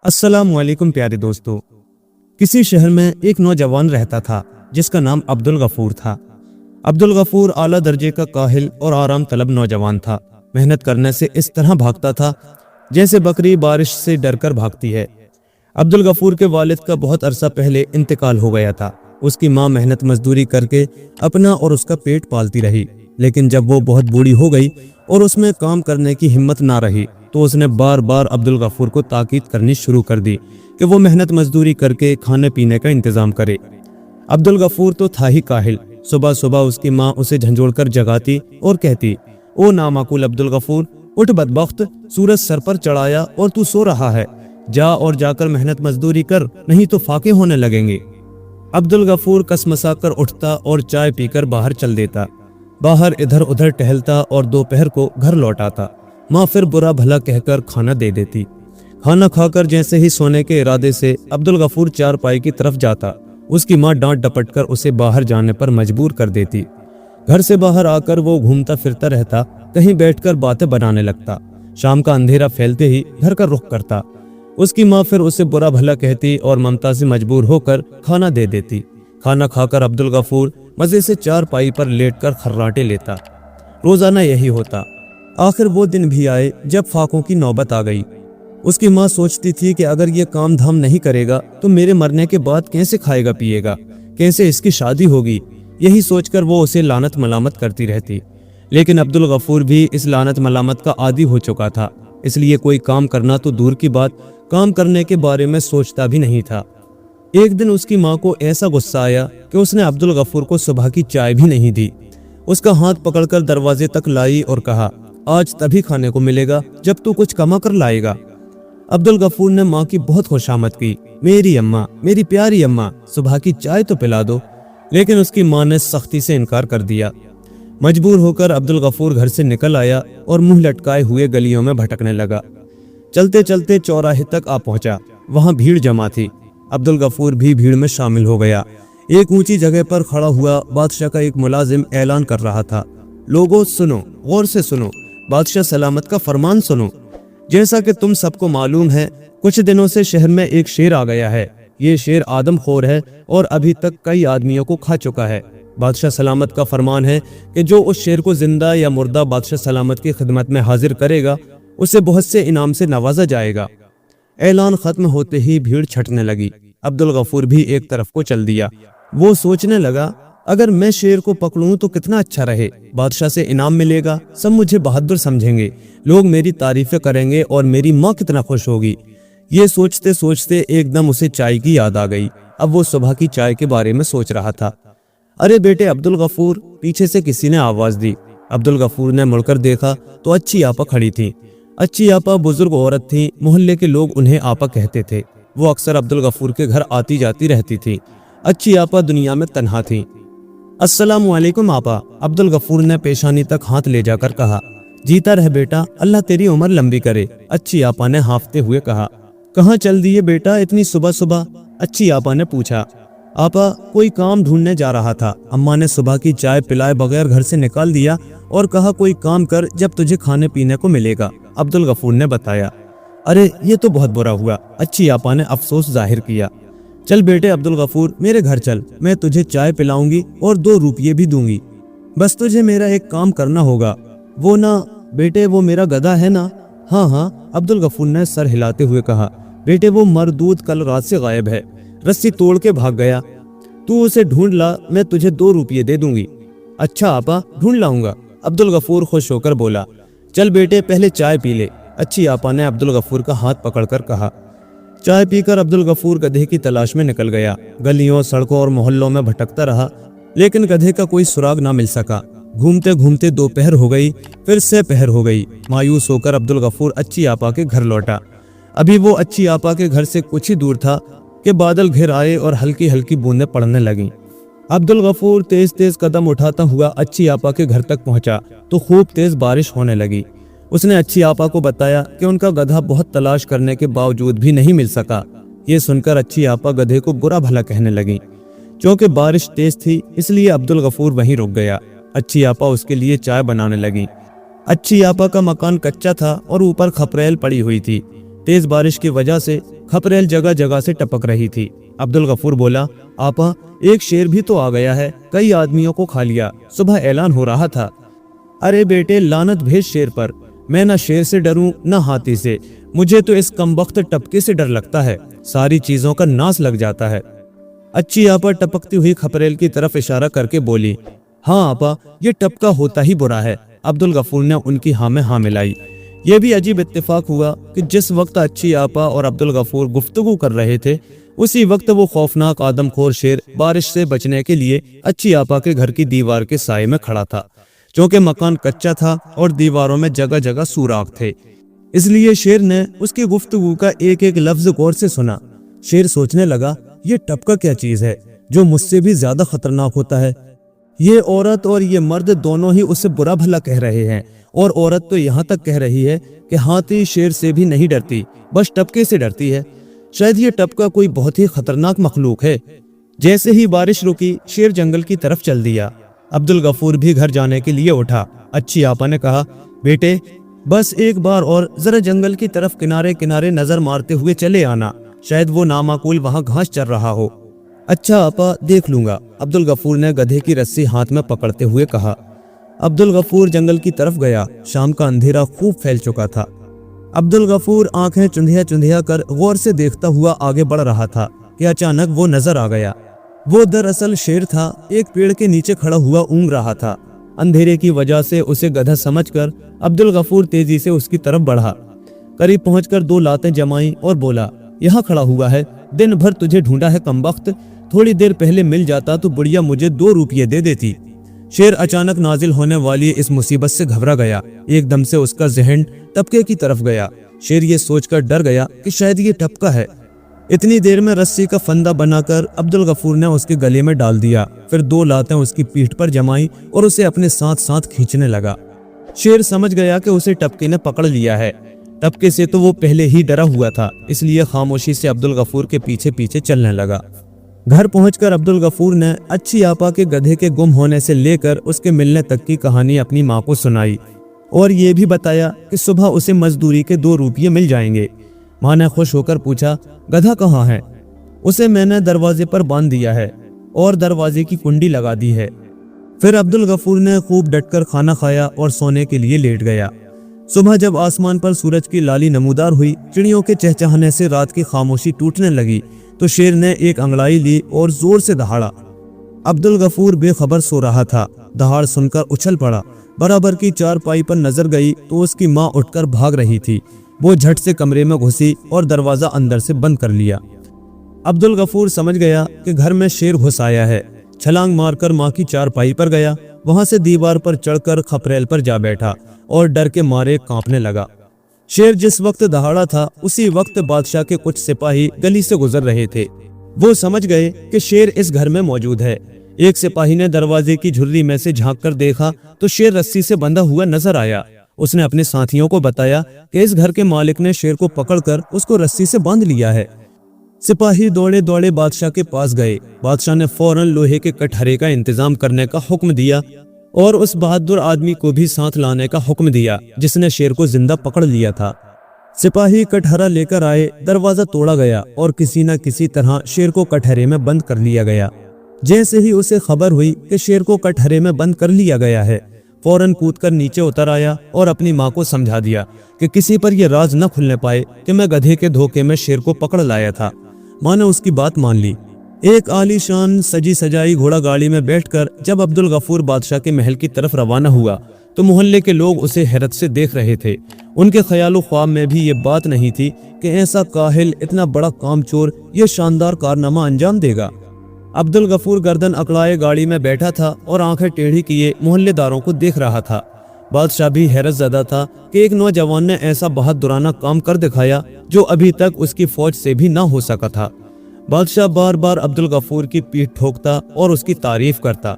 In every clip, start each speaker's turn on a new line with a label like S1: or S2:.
S1: अस्सलाम वालेकुम प्यारे दोस्तों। किसी शहर में एक नौजवान रहता था जिसका नाम अब्दुल गफूर था। अब्दुल गफूर आला दर्जे का काहिल और आराम तलब नौजवान था। मेहनत करने से इस तरह भागता था जैसे बकरी बारिश से डरकर भागती है। अब्दुल गफूर के वालिद का बहुत अरसा पहले इंतकाल हो गया था। उसकी माँ मेहनत मजदूरी करके अपना और उसका पेट पालती रही, लेकिन जब वो बहुत बूढ़ी हो गई और उसमें काम करने की हिम्मत ना रही तो उसने बार बार अब्दुल गफूर को ताकीद करनी शुरू कर दी कि वो मेहनत मजदूरी करके खाने पीने का इंतजाम करे। अब्दुल गफूर तो था ही काहिल। सुबह सुबह उसकी माँ उसे झंझोड़कर जगाती और कहती, ओ नामाकुल अब्दुल गफूर, उठ बदबख्त, सूरज सर पर चढ़ाया और तू सो रहा है, जा और जाकर मेहनत मजदूरी कर, नहीं तो फाके होने लगेंगे। अब्दुल गफूर कसमसा कर उठता और चाय पीकर बाहर चल देता। बाहर इधर उधर टहलता और दोपहर को घर लौट आता। माँ फिर बुरा भला कहकर खाना दे देती। खाना खाकर जैसे ही सोने के इरादे से अब्दुल गफूर चारपाई की तरफ जाता, उसकी माँ डांट डपट कर उसे बाहर जाने पर मजबूर कर देती। घर से बाहर आकर वो घूमता फिरता रहता, कहीं बैठकर बातें बनाने लगता। शाम का अंधेरा फैलते ही घर का रुख करता। उसकी माँ फिर उसे बुरा भला कहती और ममता से मजबूर होकर खाना दे देती। खाना खाकर अब्दुल गफूर मजे से चारपाई पर लेटकर खर्राटे लेता। रोजाना यही होता। आखिर वो दिन भी आए जब फाकों की नौबत आ गई। उसकी माँ सोचती थी कि अगर ये काम धाम नहीं करेगा तो मेरे मरने के बाद कैसे खाएगा पिएगा, कैसे इसकी शादी होगी। यही सोचकर वो उसे लानत मलामत करती रहती। लेकिन अब्दुल गफूर भी इस लानत मलामत का आदी हो चुका था, इसलिए कोई काम करना तो दूर की बात, काम करने के बारे में सोचता भी नहीं था। एक दिन उसकी माँ को ऐसा गुस्सा आया कि उसने अब्दुल गफूर को सुबह की चाय भी नहीं दी। उसका हाथ पकड़कर दरवाजे तक लाई और कहा, आज तभी खाने को मिलेगा जब तू कुछ कमा कर लाएगा। अब्दुल गफूर ने माँ की बहुत खुशामद की, मेरी अम्मा, मेरी प्यारी अम्मा, सुबह की चाय तो पिला दो। लेकिन उसकी माँ ने सख्ती से इनकार कर दिया। मजबूर होकर अब्दुल गफूर घर से निकल आया और मुंह लटकाए हुए गलियों में भटकने लगा। चलते चलते चौराहे तक आ पहुंचा। वहां भीड़ जमा थी। अब्दुल गफूर भी भीड़ में शामिल हो गया। एक ऊंची जगह पर खड़ा हुआ बादशाह का एक मुलाजिम ऐलान कर रहा था, लोगों सुनो, गौर से सुनो, बादशाह सलामत का फरमान सुनो। जैसा कि तुम सबको मालूम है, कुछ दिनों से शहर में एक शेर आ गया है। ये शेर आदमखोर है और अभी तक कई आदमियों को खा चुका है। बादशाह सलामत का फरमान है कि जो उस शेर को जिंदा या मुर्दा बादशाह सलामत की खिदमत में हाजिर करेगा उसे बहुत से इनाम से नवाजा जाएगा। ऐलान खत्म होते ही भीड़ छटने लगी। अब्दुल गफूर भी एक तरफ को चल दिया। वो सोचने लगा, अगर मैं शेर को पकड़ूं तो कितना अच्छा रहे, बादशाह से इनाम मिलेगा, सब मुझे बहादुर समझेंगे, लोग मेरी तारीफें करेंगे और मेरी माँ कितना खुश होगी। ये सोचते सोचते एकदम उसे चाय की याद आ गई। अब वो सुबह की चाय के बारे में सोच रहा था। अरे बेटे अब्दुल गफूर, पीछे से किसी ने आवाज दी। अब्दुल गफूर ने मुड़कर देखा तो अच्छी आपा खड़ी थी। अच्छी आपा बुजुर्ग औरत थी। मोहल्ले के लोग उन्हें आपा कहते थे। वो अक्सर अब्दुल गफूर के घर आती जाती रहती थी। अच्छी आपा दुनिया में तन्हा थी। अस्सलाम वालेकुम आपा, अब्दुल गफूर ने पेशानी तक हाथ ले जाकर कहा। जीता रह बेटा, अल्लाह तेरी उम्र लंबी करे, अच्छी आपा ने हांफते हुए कहा। कहाँ चल दिए बेटा इतनी सुबह सुबह, अच्छी आपा ने पूछा। आपा, कोई काम ढूंढने जा रहा था। अम्मा ने सुबह की चाय पिलाए बगैर घर से निकाल दिया और कहा कोई काम कर जब तुझे खाने पीने को मिलेगा, अब्दुल गफूर ने बताया। अरे ये तो बहुत बुरा हुआ, अच्छी आपा ने अफसोस जाहिर किया। चल बेटे अब्दुल गफूर, मेरे घर चल, मैं तुझे चाय पिलाऊंगी और 2 रुपये भी दूंगी। बस तुझे मेरा एक काम करना होगा। वो ना बेटे, वो मेरा गधा है ना। हाँ हाँ, अब्दुल गफूर ने सर हिलाते हुए कहा। बेटे वो मरदूद कल रात से गायब है, रस्सी तोड़ के भाग गया। तू उसे ढूंढ ला, मैं तुझे 2 रुपये दे दूंगी। अच्छा आपा, ढूंढ लाऊंगा, अब्दुल गफूर खुश होकर बोला। चल बेटे पहले चाय पी ले, अच्छी आपा ने अब्दुल गफूर का हाथ पकड़कर कहा। चाय पीकर अब्दुल गफूर गधे की तलाश में निकल गया। गलियों, सड़कों और मोहल्लों में भटकता रहा, लेकिन गधे का कोई सुराग ना मिल सका। घूमते घूमते दोपहर हो गई, फिर से पहर हो गई। मायूस होकर अब्दुल गफूर अच्छी आपा के घर लौटा। अभी वो अच्छी आपा के घर से कुछ ही दूर था कि बादल घिर आए और हल्की हल्की बूंदें पड़ने लगीं। अब्दुल गफूर तेज तेज कदम उठाता हुआ अच्छी आपा के घर तक पहुंचा तो खूब तेज बारिश होने लगी। उसने अच्छी आपा को बताया कि उनका गधा बहुत तलाश करने के बावजूद भी नहीं मिल सका। ये सुनकर अच्छी आपा गधे को बुरा भला कहने लगी। क्योंकि बारिश तेज थी इसलिए अब्दुल गफूर वहीं रुक गया। अच्छी आपा उसके लिए चाय बनाने लगी। अच्छी आपा का मकान कच्चा था और ऊपर खपरेल पड़ी हुई थी। तेज बारिश की वजह से खपरेल जगह जगह से टपक रही थी। अब्दुल गफूर बोला, आपा एक शेर भी तो आ गया है, कई आदमियों को खा लिया, सुबह ऐलान हो रहा था। अरे बेटे लानत भेज शेर पर, मैं ना शेर से डरूं ना हाथी से, मुझे तो इस कमबख्त टपके से डर लगता है, सारी चीजों का नाश लग जाता है। अच्छी आपा टपकती हुई खपरेल की तरफ इशारा करके बोली, हाँ आपा ये टपका होता ही बुरा है। अब्दुल गफूर ने उनकी हाँ में हाँ मिलाई। ये भी अजीब इत्तेफाक हुआ कि जिस वक्त अच्छी आपा और अब्दुल गफूर गुफ्तगू कर रहे थे, उसी वक्त वो खौफनाक आदमखोर शेर बारिश से बचने के लिए अच्छी आपा के घर की दीवार के साए में खड़ा था। क्योंकि मकान कच्चा था और दीवारों में जगह जगह सुराख थे, इसलिए शेर ने उसकी गुफ्तगू का एक एक लफ्ज गौर से सुना। शेर सोचने लगा, ये टपका क्या चीज है जो मुझसे भी ज्यादा खतरनाक होता है। ये औरत और ये मर्द दोनों ही उससे बुरा भला कह रहे हैं, और औरत तो यहाँ तक कह रही है कि हाथी शेर से भी नहीं डरती, बस टपके से डरती है। शायद ये टपका कोई बहुत ही खतरनाक मखलूक है। जैसे ही बारिश रुकी, शेर जंगल की तरफ चल दिया। अब्दुल गफूर भी घर जाने के लिए उठा। अच्छी आपा ने कहा, बेटे बस एक बार और जरा जंगल की तरफ किनारे किनारे नजर मारते हुए चले आना, शायद वो नामाकूल वहाँ घास चर रहा हो। अच्छा आपा देख लूंगा, अब्दुल गफूर ने गधे की रस्सी हाथ में पकड़ते हुए कहा। अब्दुल गफूर जंगल की तरफ गया। शाम का अंधेरा खूब फैल चुका था। अब्दुल गफूर आंखें चुंधिया चुंधिया कर गौर से देखता हुआ आगे बढ़ रहा था कि अचानक वो नजर आ गया। वो दरअसल शेर था, एक पेड़ के नीचे खड़ा हुआ ऊँग रहा था। अंधेरे की वजह से उसे गधा समझकर अब्दुल गफूर तेजी से उसकी तरफ बढ़ा। करीब पहुंचकर 2 लातें जमाई और बोला, यहाँ खड़ा हुआ है, दिन भर तुझे ढूंढा है कमबख्त, थोड़ी देर पहले मिल जाता तो बुढ़िया मुझे 2 रुपये दे देती। शेर अचानक नाजिल होने वाली इस मुसीबत से घबरा गया। एकदम से उसका जहन टपके की तरफ गया। शेर ये सोचकर डर गया कि शायद ये टपका है। इतनी देर में रस्सी का फंदा बनाकर अब्दुल गफूर ने उसके गले में डाल दिया, फिर 2 लातें उसकी पीठ पर जमाई और उसे अपने साथ साथ खींचने लगा। शेर समझ गया कि उसे टपके ने पकड़ लिया है। टपके से तो वो पहले ही डरा हुआ था, इसलिए खामोशी से अब्दुल गफूर के पीछे पीछे चलने लगा। घर पहुंचकर अब्दुल गफूर ने अच्छी आपा के गधे के गुम होने से लेकर उसके मिलने तक की कहानी अपनी माँ को सुनाई और ये भी बताया कि सुबह उसे मजदूरी के 2 रुपये मिल जाएंगे। माँ ने खुश होकर पूछा, गधा कहाँ है? उसे मैंने दरवाजे पर बांध दिया है और दरवाजे की कुंडी लगा दी है। फिर अब्दुल गफूर ने खूब डटकर खाना खाया और सोने के लिए लेट गया। सुबह जब आसमान पर सूरज की लाली नमूदार हुई, चिड़ियों के चहचहाने से रात की खामोशी टूटने लगी, तो शेर ने एक अंगड़ाई ली और जोर से दहाड़ा। अब्दुल गफूर बेखबर सो रहा था। दहाड़ सुनकर उछल पड़ा। बराबर की चारपाई पर नजर गई तो उसकी माँ उठकर भाग रही थी। वो झट से कमरे में घुसी और दरवाजा अंदर से बंद कर लिया। अब्दुल गफूर समझ गया कि घर में शेर घुस आया है। छलांग मारकर माँ की चारपाई पर गया। वहां से दीवार पर चढ़कर खपरेल पर जा बैठा और डर के मारे कांपने लगा। शेर जिस वक्त दहाड़ा था, उसी वक्त बादशाह के कुछ सिपाही गली से गुजर रहे थे। वो समझ गए कि शेर इस घर में मौजूद है। एक सिपाही ने दरवाजे की झुर्री में से झांक कर देखा तो शेर रस्सी से बंधा हुआ नजर आया। उसने अपने साथियों को बताया कि इस घर के मालिक ने शेर को पकड़कर उसको रस्सी से बांध लिया है। सिपाही दौड़े दौड़े बादशाह के पास गए। बादशाह ने फौरन लोहे के कटहरे का इंतजाम करने का हुक्म दिया और उस बहादुर आदमी को भी साथ लाने का हुक्म दिया जिसने शेर को जिंदा पकड़ लिया था। सिपाही कटहरा लेकर आए। दरवाजा तोड़ा गया और किसी न किसी तरह शेर को कटहरे में बंद कर लिया गया। जैसे ही उसे खबर हुई कि शेर को कटहरे में बंद कर लिया गया है, फौरन कूदकर नीचे उतर आया और अपनी माँ को समझा दिया कि किसी पर यह राज न खुलने पाए कि मैं गधे के धोखे में शेर को पकड़ लाया था। माँ ने उसकी बात मान ली। एक आलीशान सजी सजाई घोड़ा गाड़ी में बैठकर जब अब्दुल गफूर बादशाह के महल की तरफ रवाना हुआ तो मोहल्ले के लोग उसे हैरत से देख रहे थे। उनके ख्यालों ख्वाब में भी ये बात नहीं थी कि ऐसा काहिल, इतना बड़ा कामचोर ये शानदार कारनामा अंजाम देगा। अब्दुल गफूर गर्दन अकड़ाए गाड़ी में बैठा था और आंखें टेढ़ी किए मोहल्लेदारों को देख रहा था। बादशाह भी हैरत ज़दा था कि एक नौजवान ने ऐसा बहादुराना काम कर दिखाया जो अभी तक उसकी फौज से भी ना हो सका था। बादशाह बार बार अब्दुल गफूर की पीठ ठोकता और उसकी तारीफ करता।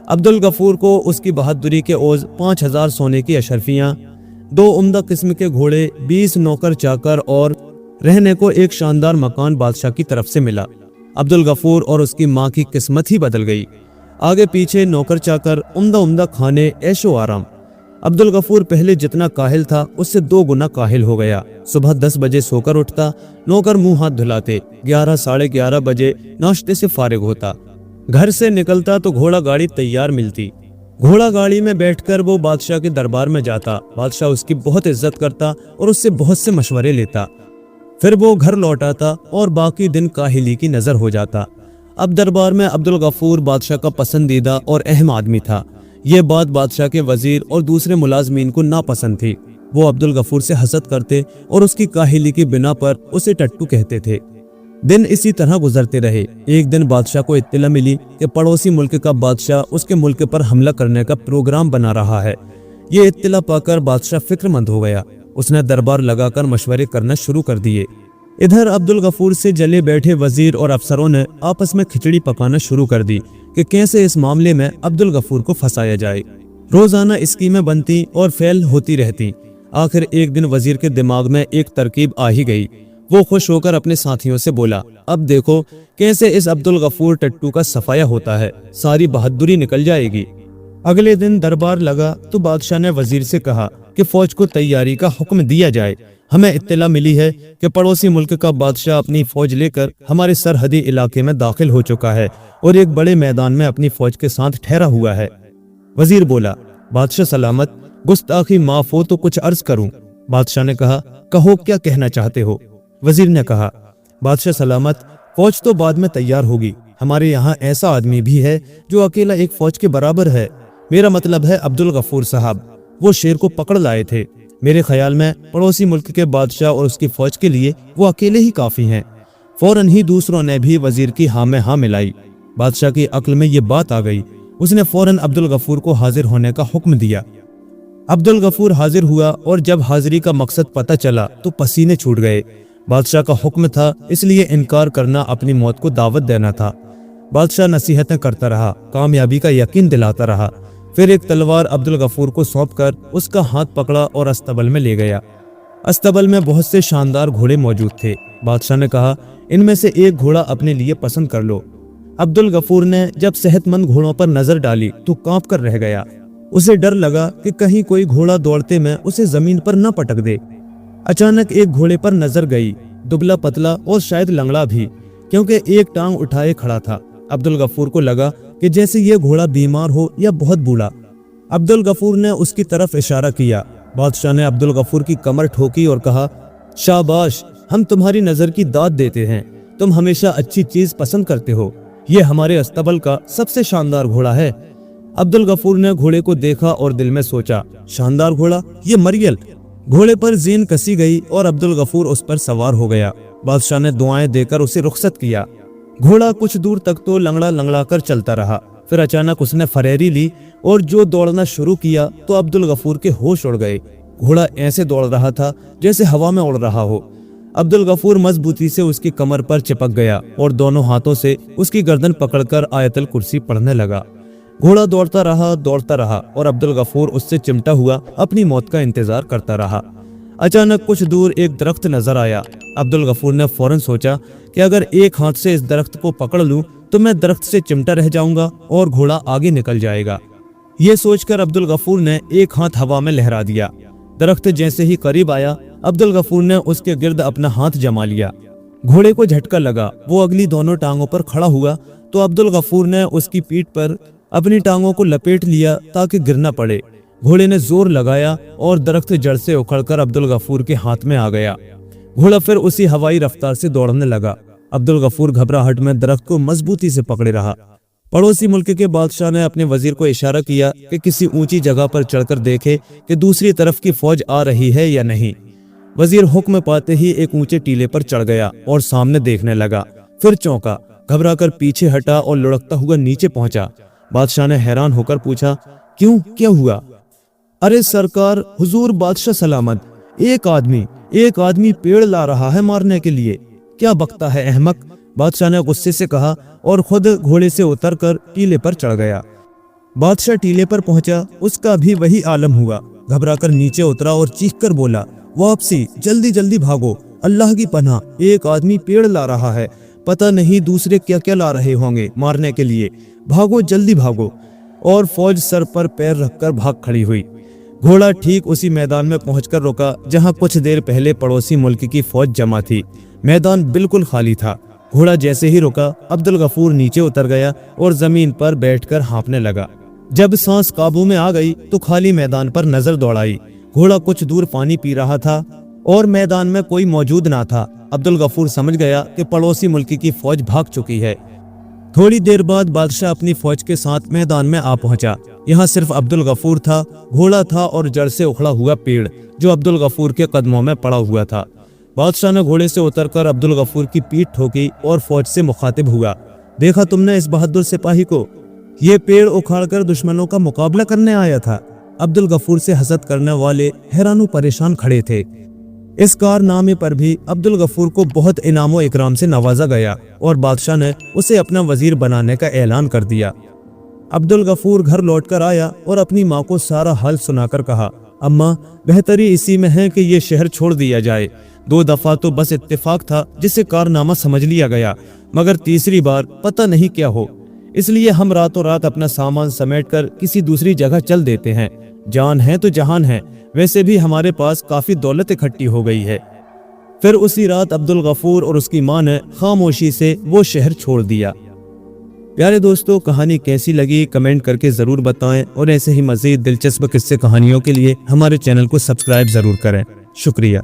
S1: अब्दुल गफूर को उसकी बहादुरी के ओज़ 5000 सोने की अशरफियाँ, 2 उम्दा किस्म के घोड़े, 20 नौकर चाकर और रहने को एक शानदार मकान बादशाह की तरफ से मिला। अब्दुल गफूर और उसकी माँ की किस्मत ही बदल गई। आगे पीछे नौकर चाकर, उम्दा उम्दा खाने, ऐशो आराम। अब्दुल गफूर पहले जितना काहिल था उससे 2 गुना काहिल हो गया। सुबह 10 बजे सोकर उठता, नौकर मुंह हाथ धुलाते, 11 साढ़े 11 बजे नाश्ते से फारिग होता, घर से निकलता तो घोड़ा गाड़ी तैयार मिलती। घोड़ा गाड़ी में बैठकर वो बादशाह के दरबार में जाता। बादशाह उसकी बहुत इज्जत करता और उससे बहुत से मशवरे लेता। फिर वो घर लौट आता और बाकी दिन काहिली की नजर हो जाता। अब दरबार में अब्दुल गफूर बादशाह का पसंदीदा और अहम आदमी था। ये बात बादशाह के वजीर और दूसरे मुलाजमीन को नापसंद थी। वो अब्दुल गफूर से हसद करते और उसकी काहिली की बिना पर उसे टट्टू कहते थे। दिन इसी तरह गुजरते रहे। एक दिन बादशाह को इत्तला मिली कि पड़ोसी मुल्क का बादशाह उसके मुल्क पर हमला करने का प्रोग्राम बना रहा है। ये इत्तला पाकर बादशाह फिक्रमंद हो गया। उसने दरबार लगाकर मशवरे करना शुरू कर दिए। इधर अब्दुल गफूर से जले बैठे वजीर और अफसरों ने आपस में खिचड़ी पकाना शुरू कर दी कि कैसे इस मामले में अब्दुल गफूर को फंसाया जाए। रोजाना स्कीमें बनती और फेल होती रहती। आखिर एक दिन वजीर के दिमाग में एक तरकीब आ ही गई। वो खुश होकर अपने साथियों से बोला, अब देखो कैसे इस अब्दुल गफूर टट्टू का सफाया होता है, सारी बहादुरी निकल जाएगी। अगले दिन दरबार लगा तो बादशाह ने वजीर से कहा कि फौज को तैयारी का हुक्म दिया जाए। हमें इत्तला मिली है कि पड़ोसी मुल्क का बादशाह अपनी फौज लेकर हमारे सरहदी इलाके में दाखिल हो चुका है और एक बड़े मैदान में अपनी फौज के साथ ठहरा हुआ है। वजीर बोला, बादशाह सलामत, गुस्ताखी माफ हो तो कुछ अर्ज करूं। बादशाह ने कहा, कहो क्या कहना चाहते हो। वजीर ने कहा, बादशाह सलामत, फौज तो बाद में तैयार होगी। हमारे यहाँ ऐसा आदमी भी है जो अकेला एक फौज के बराबर है। मेरा मतलब है अब्दुल गफूर साहब, वो शेर को पकड़ लाए थे। मेरे ख्याल में पड़ोसी मुल्क के बादशाह और उसकी फौज के लिए वो अकेले ही काफी हैं। फौरन ही दूसरों ने भी वजीर की हाँ में हाँ मिलाई। बादशाह की अक्ल में ये बात आ गई। उसने फौरन अब्दुल गफूर को हाजिर होने का हुक्म दिया। अब्दुल गफूर हाजिर हुआ और जब हाजिरी का मकसद पता चला तो पसीने छूट गए। बादशाह का हुक्म था, इसलिए इनकार करना अपनी मौत को दावत देना था। बादशाह नसीहतें करता रहा, कामयाबी का यकीन दिलाता रहा। फिर एक तलवार अब्दुल गफूर को सौंपकर उसका हाथ पकड़ा और अस्तबल में ले गया। अस्तबल में बहुत से शानदार घोड़े मौजूद थे। बादशाह ने कहा, इनमें से एक घोड़ा अपने लिए पसंद कर लो। अब्दुल गफूर ने जब सेहतमंद घोड़ों पर नजर डाली तो कांप कर रह गया। उसे डर लगा कि कहीं कोई घोड़ा दौड़ते में उसे जमीन पर न पटक दे। अचानक एक घोड़े पर नजर गई, दुबला पतला और शायद लंगड़ा भी, क्योंकि एक टांग उठाए खड़ा था। अब्दुल गफूर को लगा कि जैसे ये घोड़ा बीमार हो या बहुत बूढ़ा। अब्दुल गफूर ने उसकी तरफ इशारा किया। बादशाह ने अब्दुल गफूर की कमर ठोकी और कहा, शाबाश, हम तुम्हारी नजर की दाद देते हैं। तुम हमेशा अच्छी चीज पसंद करते हो। ये हमारे अस्तबल का सबसे शानदार घोड़ा है। अब्दुल गफूर ने घोड़े को देखा और दिल में सोचा, शानदार घोड़ा, ये मरियल। घोड़े पर जीन कसी गई और अब्दुल गफूर उस पर सवार हो गया। बादशाह ने दुआएं देकर उसे रुखसत किया। घोड़ा कुछ दूर तक तो लंगड़ा लंगड़ा कर चलता रहा। फिर अचानक उसने फरेरी ली और जो दौड़ना शुरू किया तो अब्दुल गफूर के होश उड़ गए। घोड़ा ऐसे दौड़ रहा था जैसे हवा में उड़ रहा हो। अब्दुल गफूर मजबूती से उसकी कमर पर चिपक गया और दोनों हाथों से उसकी गर्दन पकड़कर आयतल कुर्सी पढ़ने लगा। घोड़ा दौड़ता रहा और अब्दुल गफूर उससे चिमटा हुआ अपनी मौत का इंतजार करता रहा। अचानक कुछ दूर एक दरख्त नजर आया। अब्दुल गफूर ने फौरन सोचा कि अगर एक हाथ से इस दरख्त को पकड़ लूं तो मैं दरख्त से चिमटा रह जाऊंगा और घोड़ा आगे निकल जाएगा। ये सोचकर अब्दुल गफूर ने एक हाथ हवा में लहरा दिया। दरख्त जैसे ही करीब आया, अब्दुल गफूर ने उसके गिर्द अपना हाथ जमा लिया। घोड़े को झटका लगा। वो अगली दोनों टांगों पर खड़ा हुआ तो अब्दुल गफूर ने उसकी पीठ पर अपनी टांगों को लपेट लिया ताकि गिर न पड़े। घोड़े ने जोर लगाया और दरख्त जड़ से उखड़कर अब्दुल गफूर के हाथ में आ गया। घोड़ा फिर उसी हवाई रफ्तार से दौड़ने लगा। अब्दुल गफूर घबराहट में दरख्त को मजबूती से पकड़े रहा। पड़ोसी मुल्क के बादशाह ने अपने वजीर को इशारा किया कि किसी ऊंची जगह पर चढ़कर देखे कि दूसरी तरफ की फौज आ रही है या नहीं। वजीर हुक्म पाते ही एक ऊंचे टीले पर चढ़ गया और सामने देखने लगा। फिर चौंका, घबराकर पीछे हटा और लुढ़कता हुआ नीचे पहुंचा। बादशाह ने हैरान होकर पूछा, क्यों, क्या हुआ? अरे सरकार, हुजूर बादशाह सलामत, एक आदमी पेड़ ला रहा है मारने के लिए। क्या बकता है अहमक, बादशाह ने गुस्से से कहा और खुद घोड़े से उतरकर टीले पर चढ़ गया। बादशाह टीले पर पहुंचा, उसका भी वही आलम हुआ। घबराकर नीचे उतरा और चीखकर बोला, वापसी, जल्दी जल्दी भागो, अल्लाह की पनाह, एक आदमी पेड़ ला रहा है, पता नहीं दूसरे क्या क्या ला रहे होंगे मारने के लिए, भागो जल्दी भागो। और फौज सर पर पैर रखकर भाग खड़ी हुई। घोड़ा ठीक उसी मैदान में पहुंचकर रुका जहां कुछ देर पहले पड़ोसी मुल्क की फौज जमा थी। मैदान बिल्कुल खाली था। घोड़ा जैसे ही रुका, अब्दुल गफूर नीचे उतर गया और जमीन पर बैठकर हाँफने लगा। जब सांस काबू में आ गई तो खाली मैदान पर नजर दौड़ाई। घोड़ा कुछ दूर पानी पी रहा था और मैदान में कोई मौजूद ना था। अब्दुल गफूर समझ गया कि पड़ोसी मुल्क की फौज भाग चुकी है। थोड़ी देर बाद बादशाह अपनी फौज के साथ मैदान में आ पहुंचा। यहाँ सिर्फ अब्दुल गफूर था, घोड़ा था और जड़ से उखड़ा हुआ पेड़ जो अब्दुल गफूर के कदमों में पड़ा हुआ था। बादशाह ने घोड़े से उतरकर अब्दुल गफूर की पीठ ठोकी और फौज से मुखातिब हुआ। देखा तुमने इस बहादुर सिपाही को? ये पेड़ उखाड़कर दुश्मनों का मुकाबला करने आया था। अब्दुल गफूर से हसद करने वाले हैरान परेशान खड़े थे। इस कारनामे पर भी अब्दुल गफूर को बहुत इनामो इकराम से नवाजा गया और बादशाह ने उसे अपना वजीर बनाने का ऐलान कर दिया। अब्दुल गफूर घर लौटकर आया और अपनी माँ को सारा हाल सुनाकर कहा, अम्मा, बेहतरी इसी में है कि ये शहर छोड़ दिया जाए। 2 दफा तो बस इत्तेफाक था जिसे कारनामा समझ लिया गया, मगर तीसरी बार पता नहीं क्या हो, इसलिए हम रातों रात अपना सामान समेटकर किसी दूसरी जगह चल देते हैं। जान है तो जहान है, वैसे भी हमारे पास काफी दौलत इकट्ठी हो गई है। फिर उसी रात अब्दुल गफूर और उसकी मां ने खामोशी से वो शहर छोड़ दिया। प्यारे दोस्तों, कहानी कैसी लगी कमेंट करके जरूर बताएं और ऐसे ही मजीद दिलचस्प किस्से कहानियों के लिए हमारे चैनल को सब्सक्राइब जरूर करें। शुक्रिया।